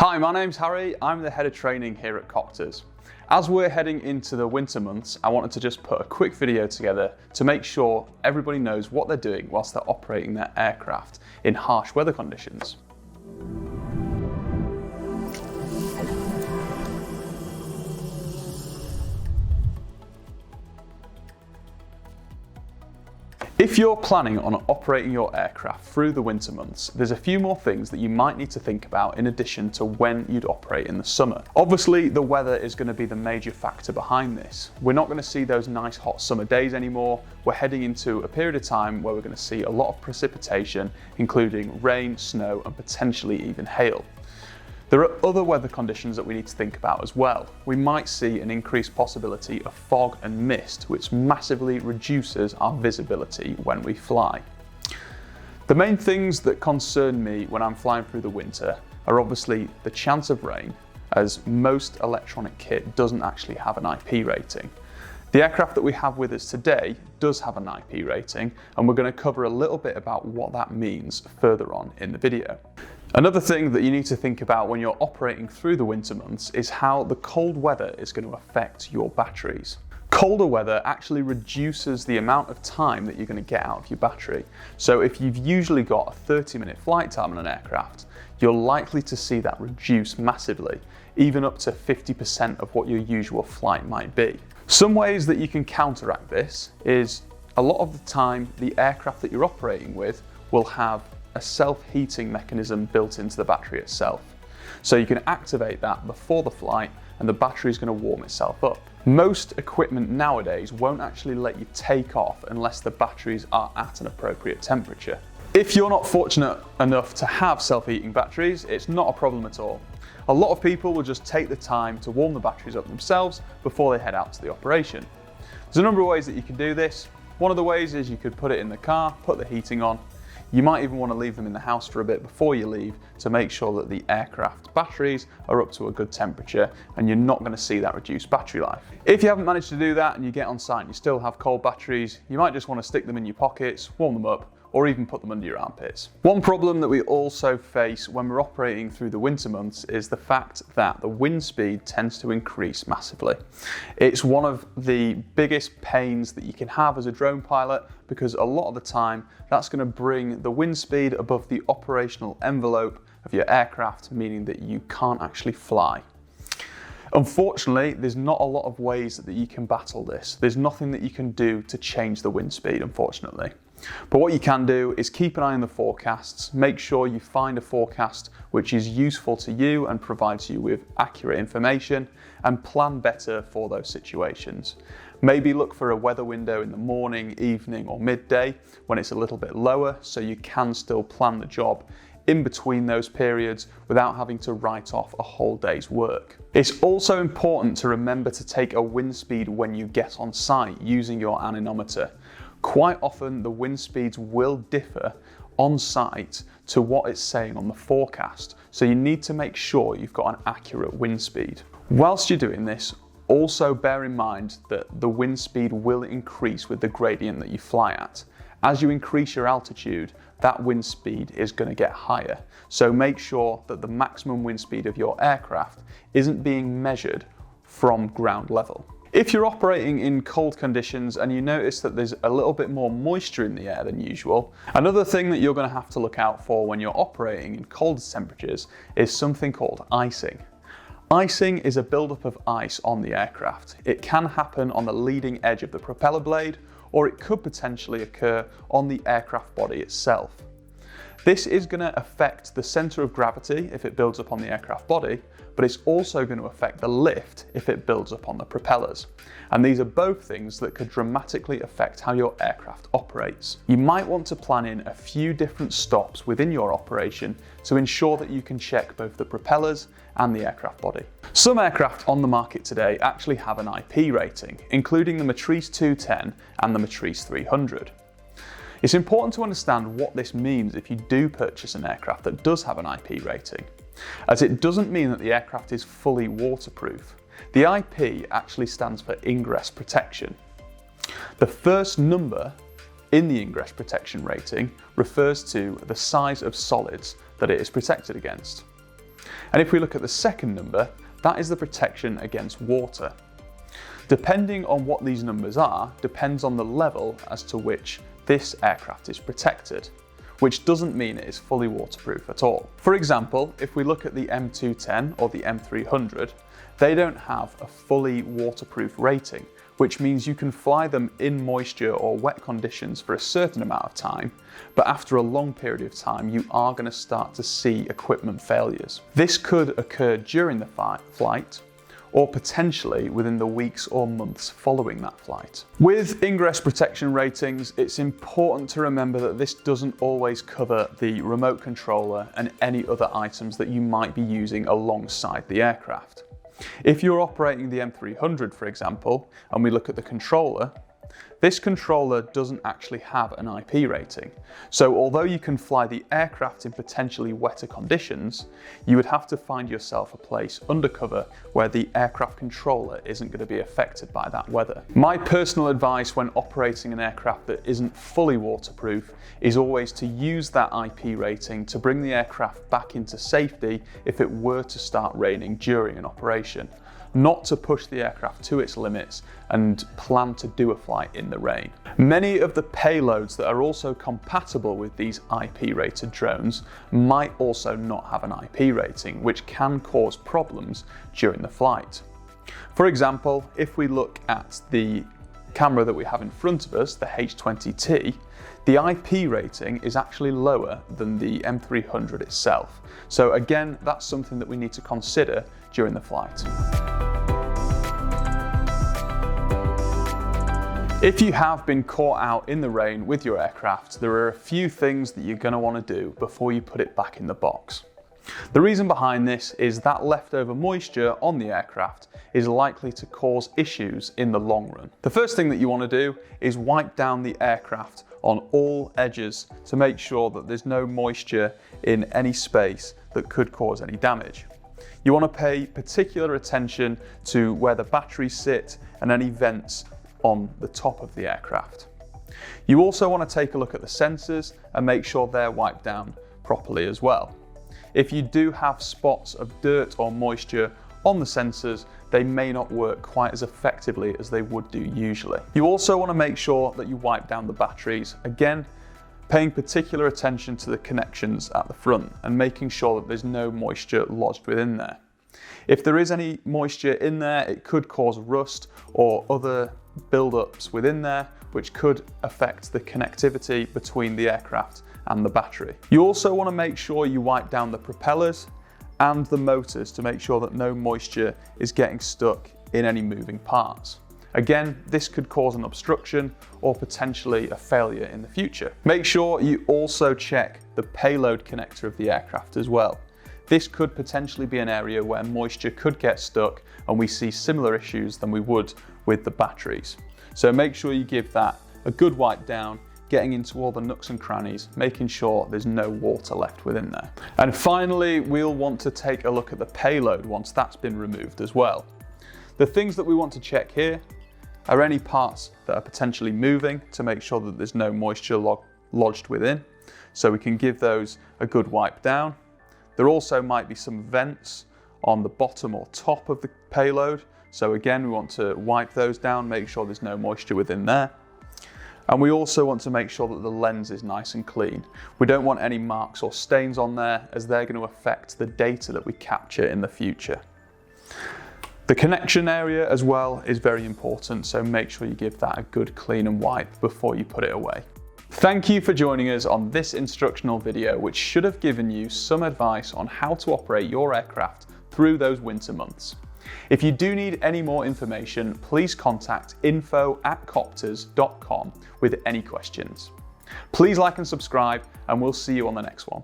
Hi, my name's Harry. I'm the head of training here at Copters. As we're heading into the winter months, I wanted to just put a quick video together to make sure everybody knows what they're doing whilst they're operating their aircraft in harsh weather conditions. If you're planning on operating your aircraft through the winter months, there's a few more things that you might need to think about in addition to when you'd operate in the summer. Obviously, the weather is going to be the major factor behind this. We're not going to see those nice hot summer days anymore. We're heading into a period of time where we're going to see a lot of precipitation, including rain, snow, and potentially even hail. There are other weather conditions that we need to think about as well. We might see an increased possibility of fog and mist, which massively reduces our visibility when we fly. The main things that concern me when I'm flying through the winter are obviously the chance of rain, as most electronic kit doesn't actually have an IP rating. The aircraft that we have with us today does have an IP rating, and we're going to cover a little bit about what that means further on in the video. Another thing that you need to think about when you're operating through the winter months is how the cold weather is going to affect your batteries. Colder weather actually reduces the amount of time that you're going to get out of your battery. So if you've usually got a 30-minute flight time on an aircraft, you're likely to see that reduce massively, even up to 50% of what your usual flight might be. Some ways that you can counteract this is a lot of the time the aircraft that you're operating with will have a self-heating mechanism built into the battery itself. So you can activate that before the flight and the battery is going to warm itself up. Most equipment nowadays won't actually let you take off unless the batteries are at an appropriate temperature. If you're not fortunate enough to have self-heating batteries, it's not a problem at all. A lot of people will just take the time to warm the batteries up themselves before they head out to the operation. There's a number of ways that you can do this. One of the ways is you could put it in the car, put the heating on. You might even want to leave them in the house for a bit before you leave to make sure that the aircraft batteries are up to a good temperature and you're not going to see that reduced battery life. If you haven't managed to do that and you get on site and you still have cold batteries, you might just want to stick them in your pockets, warm them up, or even put them under your armpits. One problem that we also face when we're operating through the winter months is the fact that the wind speed tends to increase massively. It's one of the biggest pains that you can have as a drone pilot because a lot of the time that's going to bring the wind speed above the operational envelope of your aircraft, meaning that you can't actually fly. Unfortunately, there's not a lot of ways that you can battle this. There's nothing that you can do to change the wind speed, unfortunately. But what you can do is keep an eye on the forecasts, make sure you find a forecast which is useful to you and provides you with accurate information, and plan better for those situations. Maybe look for a weather window in the morning, evening or midday when it's a little bit lower so you can still plan the job in between those periods without having to write off a whole day's work. It's also important to remember to take a wind speed when you get on site using your anemometer. Quite often the wind speeds will differ on site to what it's saying on the forecast, so you need to make sure you've got an accurate wind speed. Whilst you're doing this, also bear in mind that the wind speed will increase with the gradient that you fly at. As you increase your altitude, that wind speed is going to get higher, so make sure that the maximum wind speed of your aircraft isn't being measured from ground level. If you're operating in cold conditions and you notice that there's a little bit more moisture in the air than usual, another thing that you're going to have to look out for when you're operating in colder temperatures is something called icing. Icing is a buildup of ice on the aircraft. It can happen on the leading edge of the propeller blade, or it could potentially occur on the aircraft body itself. This is going to affect the center of gravity if it builds up on the aircraft body, but it's also going to affect the lift if it builds up on the propellers. And these are both things that could dramatically affect how your aircraft operates. You might want to plan in a few different stops within your operation to ensure that you can check both the propellers and the aircraft body. Some aircraft on the market today actually have an IP rating, including the Matrice 210 and the Matrice 300. It's important to understand what this means if you do purchase an aircraft that does have an IP rating, as it doesn't mean that the aircraft is fully waterproof. The IP actually stands for ingress protection. The first number in the ingress protection rating refers to the size of solids that it is protected against. And if we look at the second number, that is the protection against water. Depending on what these numbers are, depends on the level as to which this aircraft is protected, which doesn't mean it is fully waterproof at all. For example, if we look at the M210 or the M300, they don't have a fully waterproof rating, which means you can fly them in moisture or wet conditions for a certain amount of time, but after a long period of time, you are going to start to see equipment failures. This could occur during the flight, or potentially within the weeks or months following that flight. With ingress protection ratings, it's important to remember that this doesn't always cover the remote controller and any other items that you might be using alongside the aircraft. If you're operating the M300, for example, and we look at the controller, this controller doesn't actually have an IP rating. So although you can fly the aircraft in potentially wetter conditions, you would have to find yourself a place undercover where the aircraft controller isn't going to be affected by that weather. My personal advice when operating an aircraft that isn't fully waterproof is always to use that IP rating to bring the aircraft back into safety if it were to start raining during an operation, not to push the aircraft to its limits and plan to do a flight in the rain. Many of the payloads that are also compatible with these IP rated drones might also not have an IP rating, which can cause problems during the flight. For example, if we look at the camera that we have in front of us, the H20T, the IP rating is actually lower than the M300 itself. So again, that's something that we need to consider during the flight. If you have been caught out in the rain with your aircraft, there are a few things that you're going to want to do before you put it back in the box. The reason behind this is that leftover moisture on the aircraft is likely to cause issues in the long run. The first thing that you want to do is wipe down the aircraft on all edges to make sure that there's no moisture in any space that could cause any damage. You want to pay particular attention to where the batteries sit and any vents on the top of the aircraft. You also want to take a look at the sensors and make sure they're wiped down properly as well. If you do have spots of dirt or moisture on the sensors, they may not work quite as effectively as they would do usually. You also want to make sure that you wipe down the batteries, again, paying particular attention to the connections at the front and making sure that there's no moisture lodged within there. If there is any moisture in there, it could cause rust or other build-ups within there, which could affect the connectivity between the aircraft and the battery. You also want to make sure you wipe down the propellers and the motors to make sure that no moisture is getting stuck in any moving parts. Again, this could cause an obstruction or potentially a failure in the future. Make sure you also check the payload connector of the aircraft as well. This could potentially be an area where moisture could get stuck and we see similar issues than we would with the batteries. So make sure you give that a good wipe down, getting into all the nooks and crannies, making sure there's no water left within there. And finally, we'll want to take a look at the payload once that's been removed as well. The things that we want to check here are any parts that are potentially moving to make sure that there's no moisture lodged within. So we can give those a good wipe down. There also might be some vents on the bottom or top of the payload. So again, we want to wipe those down, make sure there's no moisture within there. And we also want to make sure that the lens is nice and clean. We don't want any marks or stains on there, as they're going to affect the data that we capture in the future. The connection area as well is very important, so make sure you give that a good clean and wipe before you put it away. Thank you for joining us on this instructional video, which should have given you some advice on how to operate your aircraft through those winter months. If you do need any more information, please contact info@copters.com with any questions. Please like and subscribe, and we'll see you on the next one.